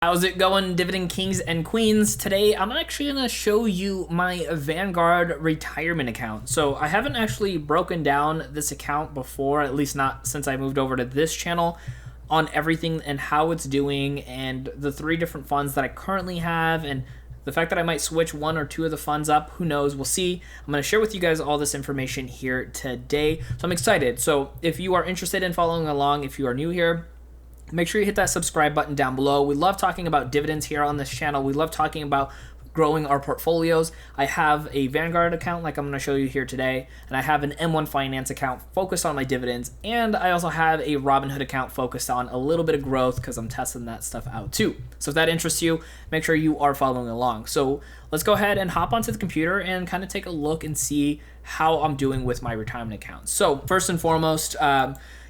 How's it going, Dividend Kings and Queens? Today, I'm actually going to show you my Vanguard retirement account. So I haven't actually broken down this account before, at least not since I moved over to this channel, on everything and how it's doing and the three different funds that I currently have, and the fact that I might switch one or two of the funds up, who knows, we'll see. I'm going to share with you guys all this information here today. So I'm excited. So if you are interested in following along, if you are new here, make sure you hit that subscribe button down below. We love talking about dividends here on this channel. We love talking about growing our portfolios. I have a Vanguard account like I'm going to show you here today, and I have an M1 Finance account focused on my dividends, and I also have a Robinhood account focused on a little bit of growth because I'm testing that stuff out too. So if that interests you, make sure you are following along. So let's go ahead and hop onto the computer and kind of take a look and see how I'm doing with my retirement account. So first and foremost,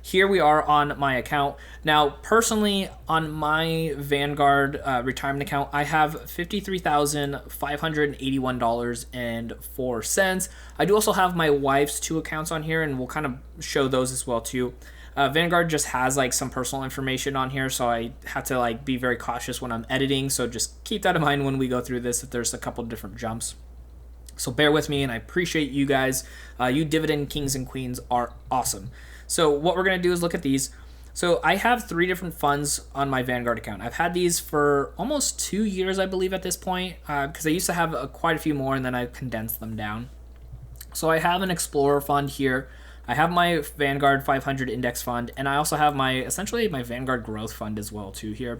here we are on my account. Now, personally, on my Vanguard retirement account, I have $53,581.04. I do also have my wife's two accounts on here, and we'll kind of show those as well too. Vanguard just has like some personal information on here, so I have to like be very cautious when I'm editing. So just keep that in mind when we go through this, if there's a couple different jumps. So bear with me, and I appreciate you guys. You Dividend Kings and Queens are awesome. So what we're going to do is look at these. So I have three different funds on my Vanguard account. I've had these for almost 2 years, I believe, at this point, because I used to have quite a few more, and then I condensed them down. So I have an Explorer fund here. I have my Vanguard 500 index fund, and I also have essentially my Vanguard growth fund as well too here.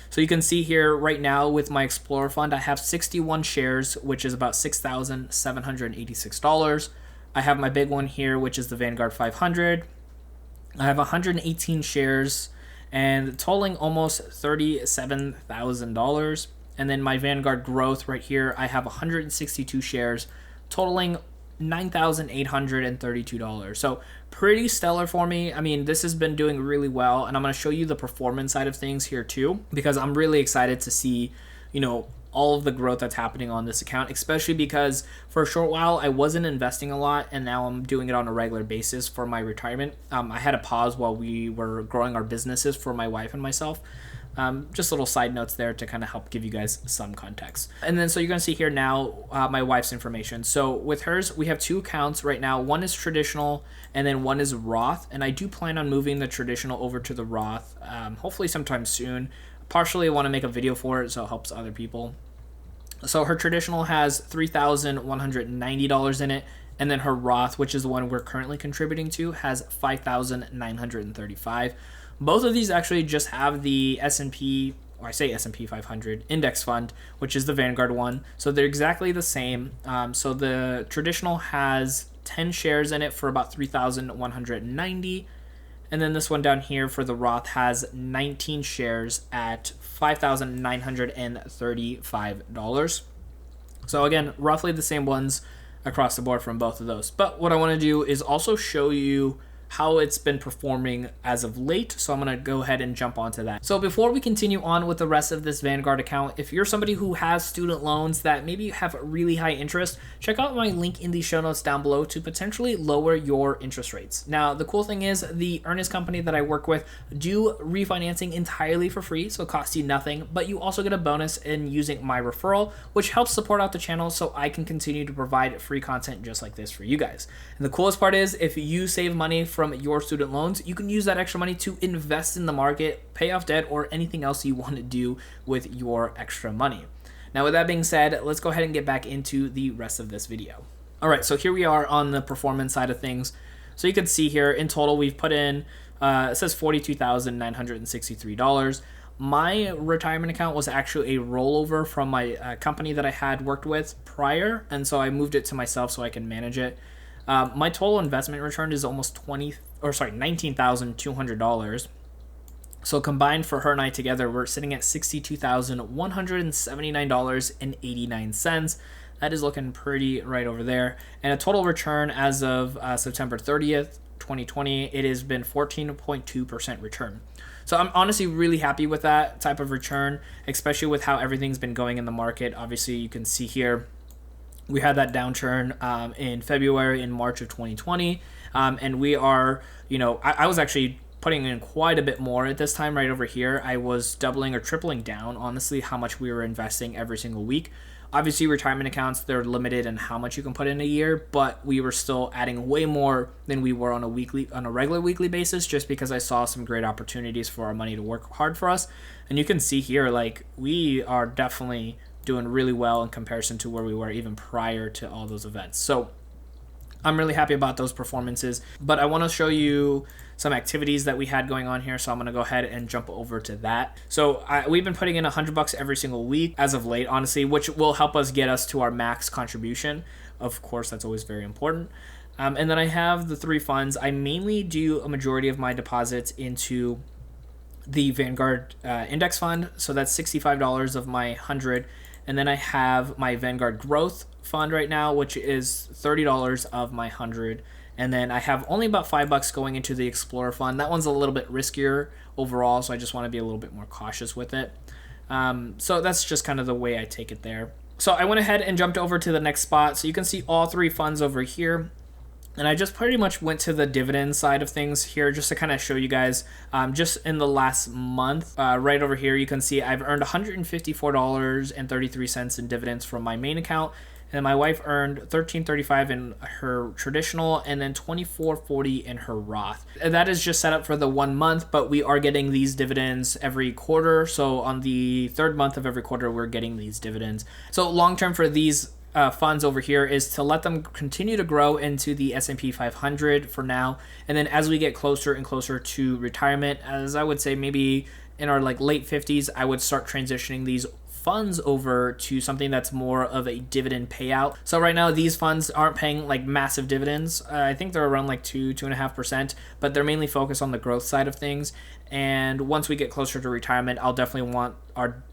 So you can see here right now with my Explorer fund, I have 61 shares, which is about $6,786. I have my big one here, which is the Vanguard 500. I have 118 shares and totaling almost $37,000. And then my Vanguard growth right here, I have 162 shares totaling $9,832. So pretty stellar for me. I mean, this has been doing really well, and I'm going to show you the performance side of things here too, because I'm really excited to see, all of the growth that's happening on this account, especially because for a short while I wasn't investing a lot, and now I'm doing it on a regular basis for my retirement. I had a pause while we were growing our businesses for my wife and myself. Just little side notes there to kind of help give you guys some context. And then so you're going to see here now my wife's information. So with hers, we have two accounts right now. One is traditional and then one is Roth. And I do plan on moving the traditional over to the Roth, hopefully sometime soon. Partially I want to make a video for it so it helps other people. So her traditional has $3,190 in it, and then her Roth, which is the one we're currently contributing to, has $5,935. Both of these actually just have the S&P 500 index fund, which is the Vanguard one. So they're exactly the same. So the traditional has 10 shares in it for about $3,190. And then this one down here for the Roth has 19 shares at $5,935. So again, roughly the same ones across the board from both of those. But what I want to do is also show you how it's been performing as of late. So I'm going to go ahead and jump onto that. So before we continue on with the rest of this Vanguard account, if you're somebody who has student loans that maybe have really high interest, check out my link in the show notes down below to potentially lower your interest rates. Now, the cool thing is the earnest company that I work with do refinancing entirely for free, so it costs you nothing, but you also get a bonus in using my referral, which helps support out the channel so I can continue to provide free content just like this for you guys. And the coolest part is if you save money from your student loans, you can use that extra money to invest in the market, pay off debt, or anything else you want to do with your extra money. Now, with that being said, let's go ahead and get back into the rest of this video. All right, so here we are on the performance side of things. So you can see here in total, we've put in, it says $42,963. My retirement account was actually a rollover from my company that I had worked with prior, and so I moved it to myself so I can manage it. My total investment return is almost $19,200. So combined for her and I together, we're sitting at $62,179.89. That is looking pretty right over there. And a total return as of September 30th, 2020, it has been 14.2% return. So I'm honestly really happy with that type of return, especially with how everything's been going in the market. Obviously, you can see here, we had that downturn in February and March of 2020. And we are, I was actually putting in quite a bit more at this time. Right over here, I was doubling or tripling down, honestly, how much we were investing every single week. Obviously, retirement accounts, they're limited in how much you can put in a year, but we were still adding way more than we were on a regular weekly basis, just because I saw some great opportunities for our money to work hard for us. And you can see here, like, we are definitely doing really well in comparison to where we were even prior to all those events. So I'm really happy about those performances, but I want to show you some activities that we had going on here. So I'm going to go ahead and jump over to that. So we've been putting in $100 every single week as of late, honestly, which will help us get us to our max contribution. Of course, that's always very important. And then I have the 3 funds. I mainly do a majority of my deposits into the Vanguard index fund. So that's $65 of my 100. And then I have my Vanguard growth fund right now, which is $30 of my 100. And then I have only about $5 going into the Explorer fund. That one's a little bit riskier overall, so I just want to be a little bit more cautious with it. So that's just kind of the way I take it there. So I went ahead and jumped over to the next spot. So you can see all 3 funds over here. And I just pretty much went to the dividend side of things here just to kind of show you guys just in the last month. Right over here, you can see I've earned $154.33 in dividends from my main account. And my wife earned $13.35 in her traditional and then $24.40 in her Roth. And that is just set up for the 1 month, but we are getting these dividends every quarter. So on the 3rd month of every quarter, we're getting these dividends. So long term for these funds over here is to let them continue to grow into the S&P 500 for now. And then as we get closer and closer to retirement, as I would say maybe in our like late 50s, I would start transitioning these funds over to something that's more of a dividend payout. So right now these funds aren't paying like massive dividends. I think they're around like 2.5%, but they're mainly focused on the growth side of things. And once we get closer to retirement, I'll definitely want our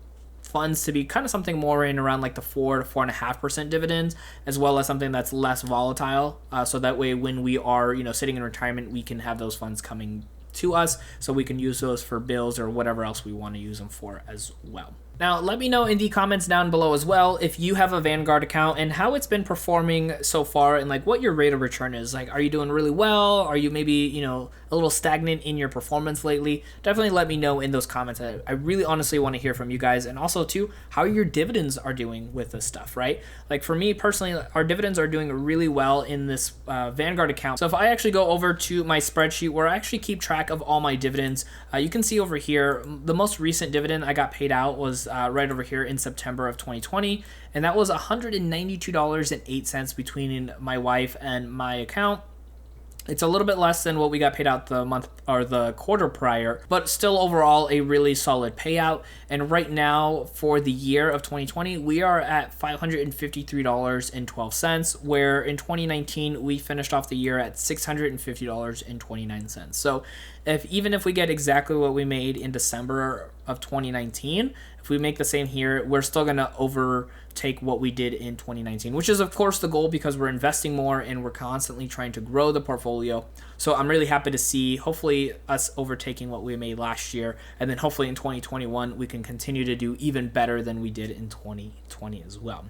funds to be kind of something more in around like the 4 to 4.5% dividends, as well as something that's less volatile. So that way when we are, sitting in retirement, we can have those funds coming to us so we can use those for bills or whatever else we want to use them for as well. Now, let me know in the comments down below as well if you have a Vanguard account and how it's been performing so far and like what your rate of return is. Like, are you doing really well? Are you maybe, a little stagnant in your performance lately? Definitely let me know in those comments. I really honestly want to hear from you guys, and also too, how your dividends are doing with this stuff, right? Like for me personally, our dividends are doing really well in this Vanguard account. So if I actually go over to my spreadsheet where I actually keep track of all my dividends, you can see over here, the most recent dividend I got paid out was right over here in September of 2020, and that was $192.08 between my wife and my account. It's a little bit less than what we got paid out the month or the quarter prior, but still overall a really solid payout. And right now for the year of 2020, we are at $553.12, where in 2019 we finished off the year at $650.29. So even if we get exactly what we made in December of 2019, if we make the same here, we're still going to overtake what we did in 2019, which is of course the goal because we're investing more and we're constantly trying to grow the portfolio. So I'm really happy to see hopefully us overtaking what we made last year, and then hopefully in 2021 we can continue to do even better than we did in 2020 as well.